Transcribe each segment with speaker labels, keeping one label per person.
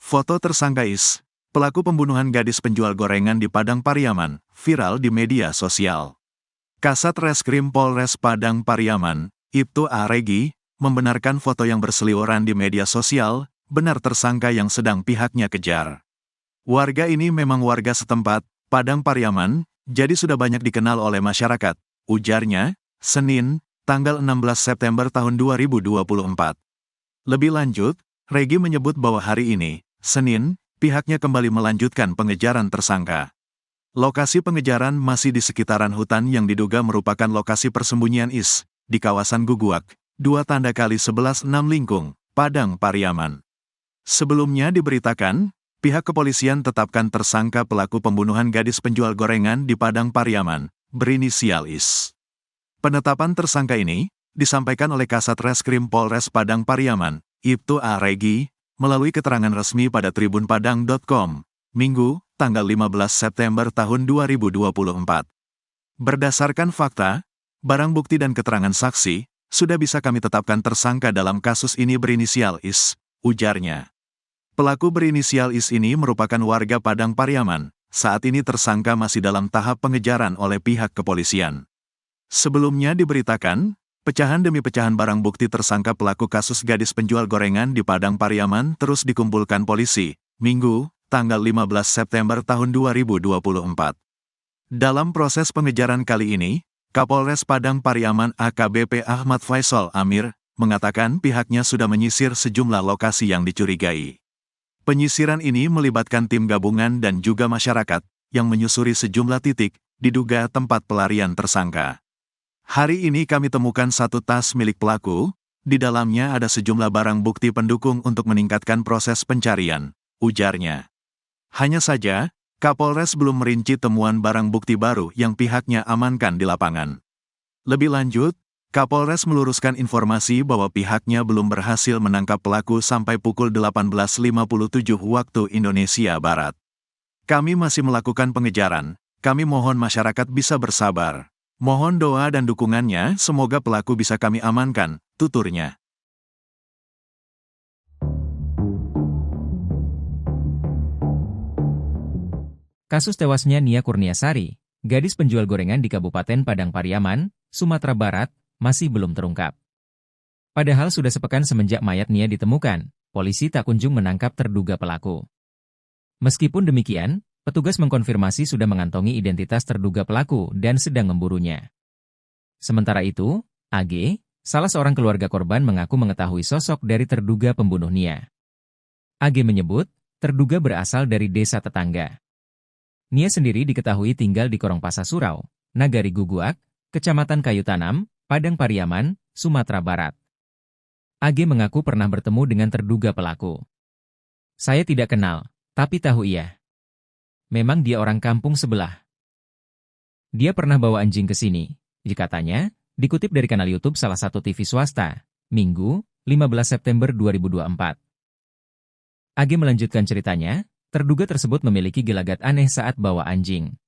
Speaker 1: Foto tersangka Is, pelaku pembunuhan gadis penjual gorengan di Padang Pariaman, viral di media sosial. Kasat Reskrim Polres Padang Pariaman, Ibtu A. Regi, membenarkan foto yang berseliweran di media sosial, benar tersangka yang sedang pihaknya kejar. Warga ini memang warga setempat, Padang Pariaman, jadi sudah banyak dikenal oleh masyarakat, ujarnya, Senin, tanggal 16 September tahun 2024. Lebih lanjut, Regi menyebut bahwa hari ini, Senin, pihaknya kembali melanjutkan pengejaran tersangka. Lokasi pengejaran masih di sekitaran hutan yang diduga merupakan lokasi persembunyian Is, di kawasan Guguak, 2x11 6 Lingkung, Padang Pariaman. Sebelumnya diberitakan, pihak kepolisian tetapkan tersangka pelaku pembunuhan gadis penjual gorengan di Padang Pariaman, berinisial Is. Penetapan tersangka ini disampaikan oleh Kasat Reskrim Polres Padang Pariaman, Ibtu A. Regi, melalui keterangan resmi pada tribunpadang.com, Minggu, tanggal 15 September tahun 2024. Berdasarkan fakta, barang bukti dan keterangan saksi, sudah bisa kami tetapkan tersangka dalam kasus ini berinisial Is, ujarnya. Pelaku berinisial Is ini merupakan warga Padang Pariaman, saat ini tersangka masih dalam tahap pengejaran oleh pihak kepolisian. Sebelumnya diberitakan, pecahan demi pecahan barang bukti tersangka pelaku kasus gadis penjual gorengan di Padang Pariaman terus dikumpulkan polisi, Minggu, tanggal 15 September tahun 2024. Dalam proses pengejaran kali ini, Kapolres Padang Pariaman AKBP Ahmad Faisal Amir, mengatakan pihaknya sudah menyisir sejumlah lokasi yang dicurigai. Penyisiran ini melibatkan tim gabungan dan juga masyarakat, yang menyusuri sejumlah titik, diduga tempat pelarian tersangka. Hari ini kami temukan satu tas milik pelaku, di dalamnya ada sejumlah barang bukti pendukung untuk meningkatkan proses pencarian, ujarnya. Hanya saja, Kapolres belum merinci temuan barang bukti baru yang pihaknya amankan di lapangan. Lebih lanjut, Kapolres meluruskan informasi bahwa pihaknya belum berhasil menangkap pelaku sampai pukul 18.57 waktu Indonesia Barat. Kami masih melakukan pengejaran, kami mohon masyarakat bisa bersabar. Mohon doa dan dukungannya, semoga pelaku bisa kami amankan, tuturnya.
Speaker 2: Kasus tewasnya Nia Kurniasari, gadis penjual gorengan di Kabupaten Padang Pariaman, Sumatera Barat, masih belum terungkap. Padahal sudah sepekan semenjak mayat Nia ditemukan, polisi tak kunjung menangkap terduga pelaku. Meskipun demikian, petugas mengkonfirmasi sudah mengantongi identitas terduga pelaku dan sedang memburunya. Sementara itu, AG, salah seorang keluarga korban mengaku mengetahui sosok dari terduga pembunuh Nia. AG menyebut, terduga berasal dari desa tetangga. Nia sendiri diketahui tinggal di Korongpasa Surau, Nagari Guguak, Kecamatan Kayu Tanam, Padang Pariaman, Sumatera Barat. AG mengaku pernah bertemu dengan terduga pelaku. Saya tidak kenal, tapi tahu ia. Memang dia orang kampung sebelah. Dia pernah bawa anjing ke sini, katanya, dikutip dari kanal YouTube salah satu TV swasta, Minggu, 15 September 2024. AG melanjutkan ceritanya, terduga tersebut memiliki gelagat aneh saat bawa anjing.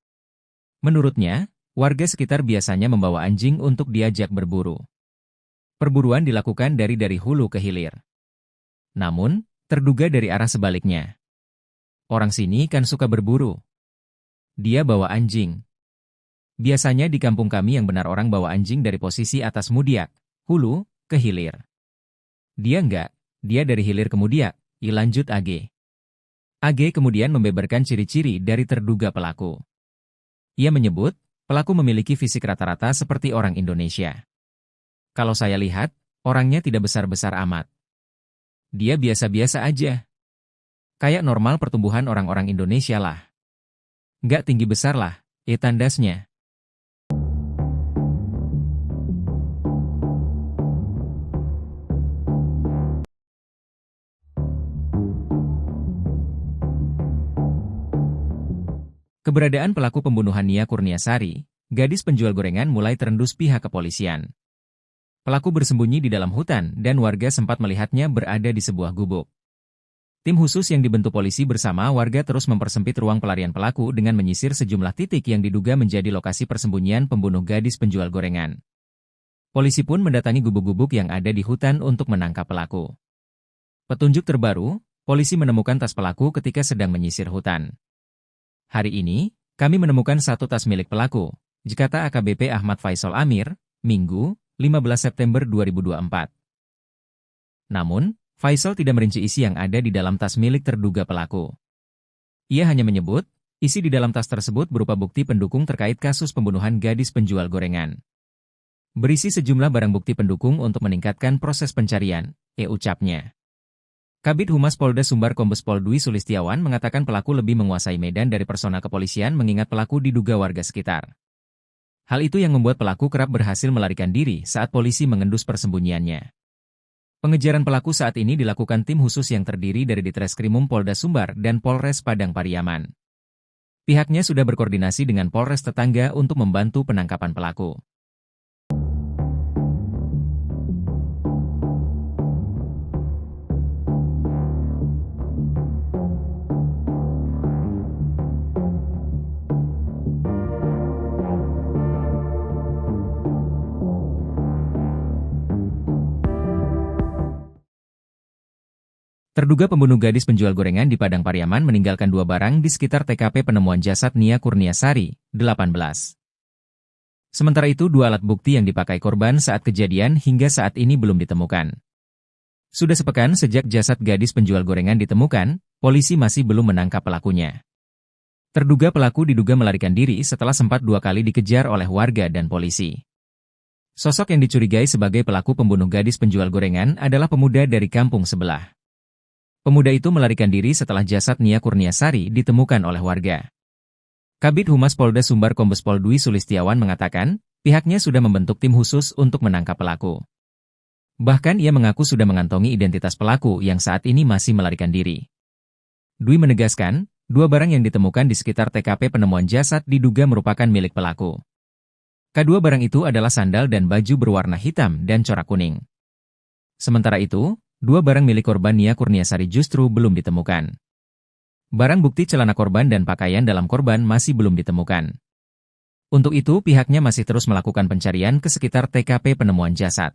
Speaker 2: Menurutnya, warga sekitar biasanya membawa anjing untuk diajak berburu. Perburuan dilakukan dari hulu ke hilir. Namun, terduga dari arah sebaliknya. Orang sini kan suka berburu. Dia bawa anjing. Biasanya di kampung kami yang benar orang bawa anjing dari posisi atas Mudiak, hulu, ke hilir. Dia enggak, dia dari hilir ke Mudiak, lanjut AG. AG kemudian membeberkan ciri-ciri dari terduga pelaku. Ia menyebut, pelaku memiliki fisik rata-rata seperti orang Indonesia. Kalau saya lihat, orangnya tidak besar-besar amat. Dia biasa-biasa aja. Kayak normal pertumbuhan orang-orang Indonesia lah. Nggak tinggi besar lah, tandasnya. Keberadaan pelaku pembunuhan Nia Kurniasari, gadis penjual gorengan mulai terendus pihak kepolisian. Pelaku bersembunyi di dalam hutan dan warga sempat melihatnya berada di sebuah gubuk. Tim khusus yang dibentuk polisi bersama warga terus mempersempit ruang pelarian pelaku dengan menyisir sejumlah titik yang diduga menjadi lokasi persembunyian pembunuh gadis penjual gorengan. Polisi pun mendatangi gubuk-gubuk yang ada di hutan untuk menangkap pelaku. Petunjuk terbaru, polisi menemukan tas pelaku ketika sedang menyisir hutan. Hari ini, kami menemukan satu tas milik pelaku, kata AKBP Ahmad Faisal Amir, Minggu, 15 September 2024. Namun, Faisal tidak merinci isi yang ada di dalam tas milik terduga pelaku. Ia hanya menyebut, isi di dalam tas tersebut berupa bukti pendukung terkait kasus pembunuhan gadis penjual gorengan. Berisi sejumlah barang bukti pendukung untuk meningkatkan proses pencarian, ucapnya. Kabid Humas Polda Sumbar Kombes Pol Dwi Sulistiawan mengatakan pelaku lebih menguasai medan dari personal kepolisian mengingat pelaku diduga warga sekitar. Hal itu yang membuat pelaku kerap berhasil melarikan diri saat polisi mengendus persembunyiannya. Pengejaran pelaku saat ini dilakukan tim khusus yang terdiri dari Ditreskrimum Polda Sumbar dan Polres Padang Pariaman. Pihaknya sudah berkoordinasi dengan Polres tetangga untuk membantu penangkapan pelaku. Terduga pembunuh gadis penjual gorengan di Padang Pariaman meninggalkan 2 barang di sekitar TKP penemuan jasad Nia Kurniasari, 18. Sementara itu 2 alat bukti yang dipakai korban saat kejadian hingga saat ini belum ditemukan. Sudah sepekan sejak jasad gadis penjual gorengan ditemukan, polisi masih belum menangkap pelakunya. Terduga pelaku diduga melarikan diri setelah sempat 2 kali dikejar oleh warga dan polisi. Sosok yang dicurigai sebagai pelaku pembunuh gadis penjual gorengan adalah pemuda dari kampung sebelah. Pemuda itu melarikan diri setelah jasad Nia Kurniasari ditemukan oleh warga. Kabid Humas Polda Sumbar Kombes Pol Dwi Sulistiawan mengatakan, pihaknya sudah membentuk tim khusus untuk menangkap pelaku. Bahkan ia mengaku sudah mengantongi identitas pelaku yang saat ini masih melarikan diri. Dwi menegaskan, 2 barang yang ditemukan di sekitar TKP penemuan jasad diduga merupakan milik pelaku. Kedua barang itu adalah sandal dan baju berwarna hitam dan corak kuning. Sementara itu, 2 barang milik korban Nia Kurniasari justru belum ditemukan. Barang bukti celana korban dan pakaian dalam korban masih belum ditemukan. Untuk itu pihaknya masih terus melakukan pencarian ke sekitar TKP penemuan jasad.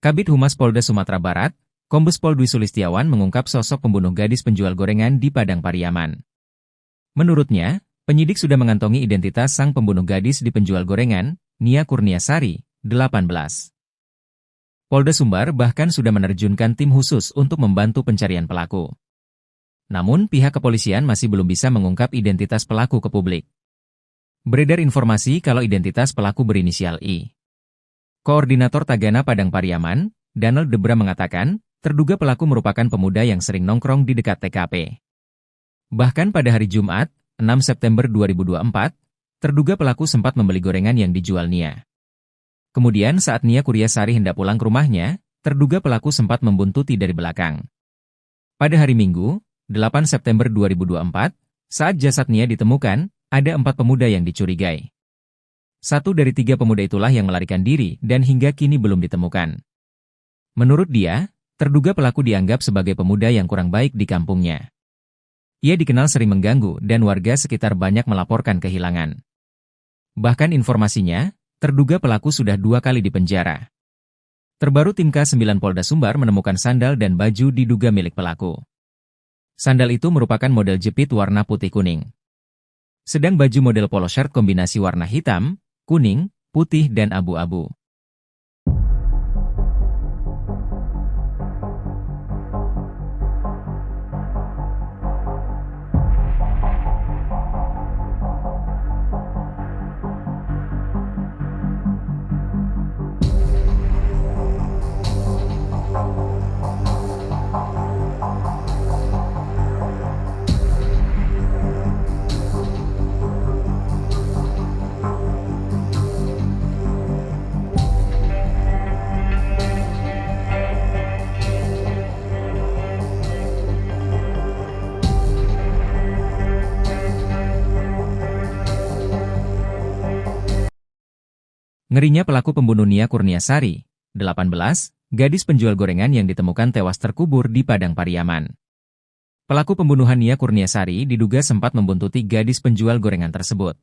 Speaker 2: Kabid Humas Polda Sumatera Barat, Kombes Pol Dwi Sulistiawan mengungkap sosok pembunuh gadis penjual gorengan di Padang Pariaman. Menurutnya, penyidik sudah mengantongi identitas sang pembunuh gadis di penjual gorengan, Nia Kurniasari, 18. Polda Sumbar bahkan sudah menerjunkan tim khusus untuk membantu pencarian pelaku. Namun pihak kepolisian masih belum bisa mengungkap identitas pelaku ke publik. Beredar informasi kalau identitas pelaku berinisial I. Koordinator Tagana Padang Pariaman, Donald Debra mengatakan, terduga pelaku merupakan pemuda yang sering nongkrong di dekat TKP. Bahkan pada hari Jumat, 6 September 2024, terduga pelaku sempat membeli gorengan yang dijual Nia. Kemudian saat Nia Kurniasari hendak pulang ke rumahnya, terduga pelaku sempat membuntuti dari belakang. Pada hari Minggu, 8 September 2024, saat jasad Nia ditemukan, ada 4 pemuda yang dicurigai. 1 dari 3 pemuda itulah yang melarikan diri dan hingga kini belum ditemukan. Menurut dia, terduga pelaku dianggap sebagai pemuda yang kurang baik di kampungnya. Ia dikenal sering mengganggu dan warga sekitar banyak melaporkan kehilangan. Bahkan informasinya, terduga pelaku sudah 2 kali dipenjara. Terbaru tim K9 Polda Sumbar menemukan sandal dan baju diduga milik pelaku. Sandal itu merupakan model jepit warna putih kuning. Sedang baju model polo shirt kombinasi warna hitam, kuning, putih dan abu-abu. Ngerinya pelaku pembunuh Nia Kurniasari, 18, gadis penjual gorengan yang ditemukan tewas terkubur di Padang Pariaman. Pelaku pembunuhan Nia Kurniasari diduga sempat membuntuti gadis penjual gorengan tersebut.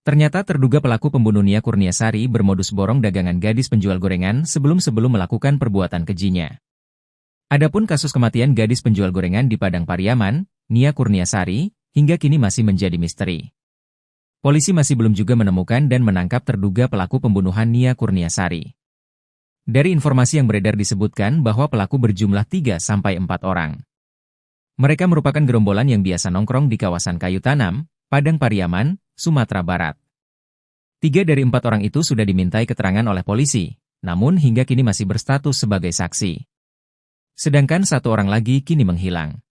Speaker 2: Ternyata terduga pelaku pembunuh Nia Kurniasari bermodus borong dagangan gadis penjual gorengan sebelum melakukan perbuatan kejinya. Adapun kasus kematian gadis penjual gorengan di Padang Pariaman, Nia Kurniasari, hingga kini masih menjadi misteri. Polisi masih belum juga menemukan dan menangkap terduga pelaku pembunuhan Nia Kurniasari. Dari informasi yang beredar disebutkan bahwa pelaku berjumlah 3-4 orang. Mereka merupakan gerombolan yang biasa nongkrong di kawasan Kayu Tanam, Padang Pariaman, Sumatera Barat. 3 dari 4 orang itu sudah dimintai keterangan oleh polisi, namun hingga kini masih berstatus sebagai saksi. Sedangkan 1 orang lagi kini menghilang.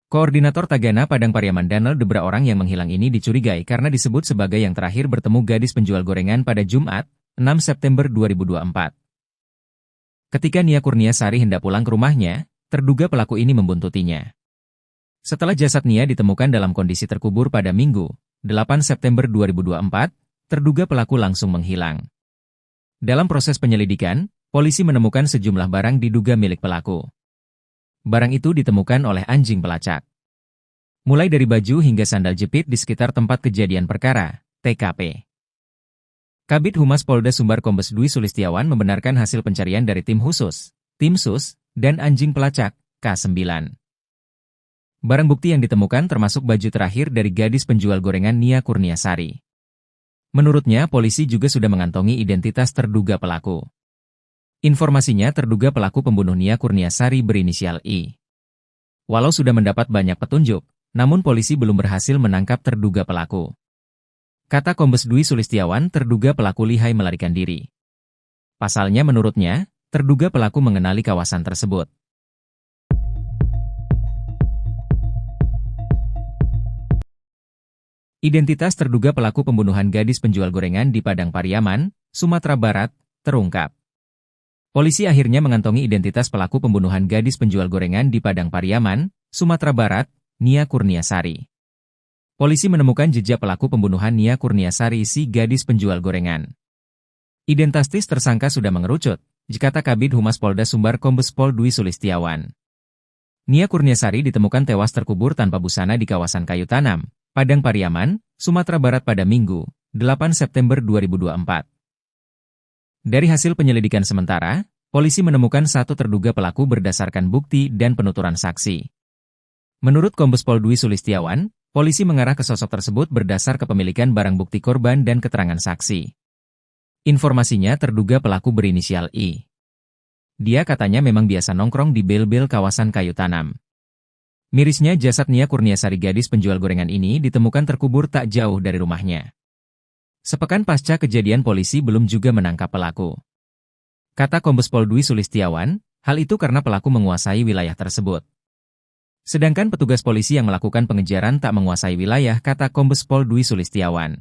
Speaker 2: Koordinator Tagana Padang Pariaman Daniel Debra orang yang menghilang ini dicurigai karena disebut sebagai yang terakhir bertemu gadis penjual gorengan pada Jumat, 6 September 2024. Ketika Nia Kurniasari hendak pulang ke rumahnya, terduga pelaku ini membuntutinya. Setelah jasad Nia ditemukan dalam kondisi terkubur pada Minggu, 8 September 2024, terduga pelaku langsung menghilang. Dalam proses penyelidikan, polisi menemukan sejumlah barang diduga milik pelaku. Barang itu ditemukan oleh anjing pelacak. Mulai dari baju hingga sandal jepit di sekitar tempat kejadian perkara, TKP. Kabid Humas Polda Sumbar Kombes Dwi Sulistiawan membenarkan hasil pencarian dari tim khusus, tim sus, dan anjing pelacak, K9. Barang bukti yang ditemukan termasuk baju terakhir dari gadis penjual gorengan Nia Kurniasari. Menurutnya, polisi juga sudah mengantongi identitas terduga pelaku. Informasinya terduga pelaku pembunuh Nia Kurniasari berinisial I. Walau sudah mendapat banyak petunjuk, namun polisi belum berhasil menangkap terduga pelaku. Kata Kombes Dwi Sulistiawan, terduga pelaku lihai melarikan diri. Pasalnya menurutnya, terduga pelaku mengenali kawasan tersebut. Identitas terduga pelaku pembunuhan gadis penjual gorengan di Padang Pariaman, Sumatera Barat, terungkap. Polisi akhirnya mengantongi identitas pelaku pembunuhan gadis penjual gorengan di Padang Pariaman, Sumatera Barat, Nia Kurniasari. Polisi menemukan jejak pelaku pembunuhan Nia Kurniasari si gadis penjual gorengan. Identitas tersangka sudah mengerucut, kata Kabid Humas Polda Sumbar Kombes Pol Dwi Sulistiawan. Nia Kurniasari ditemukan tewas terkubur tanpa busana di kawasan Kayu Tanam, Padang Pariaman, Sumatera Barat pada Minggu, 8 September 2024. Dari hasil penyelidikan sementara, polisi menemukan 1 terduga pelaku berdasarkan bukti dan penuturan saksi. Menurut Kombes Pol Dwi Sulistiawan, polisi mengarah ke sosok tersebut berdasar kepemilikan barang bukti korban dan keterangan saksi. Informasinya terduga pelaku berinisial I. Dia katanya memang biasa nongkrong di bel-bel kawasan Kayu Tanam. Mirisnya jasad Nia Kurniasari gadis penjual gorengan ini ditemukan terkubur tak jauh dari rumahnya. Sepekan pasca kejadian polisi belum juga menangkap pelaku. Kata Kombes Pol Dwi Sulistiawan, hal itu karena pelaku menguasai wilayah tersebut. Sedangkan petugas polisi yang melakukan pengejaran tak menguasai wilayah, kata Kombes Pol Dwi Sulistiawan.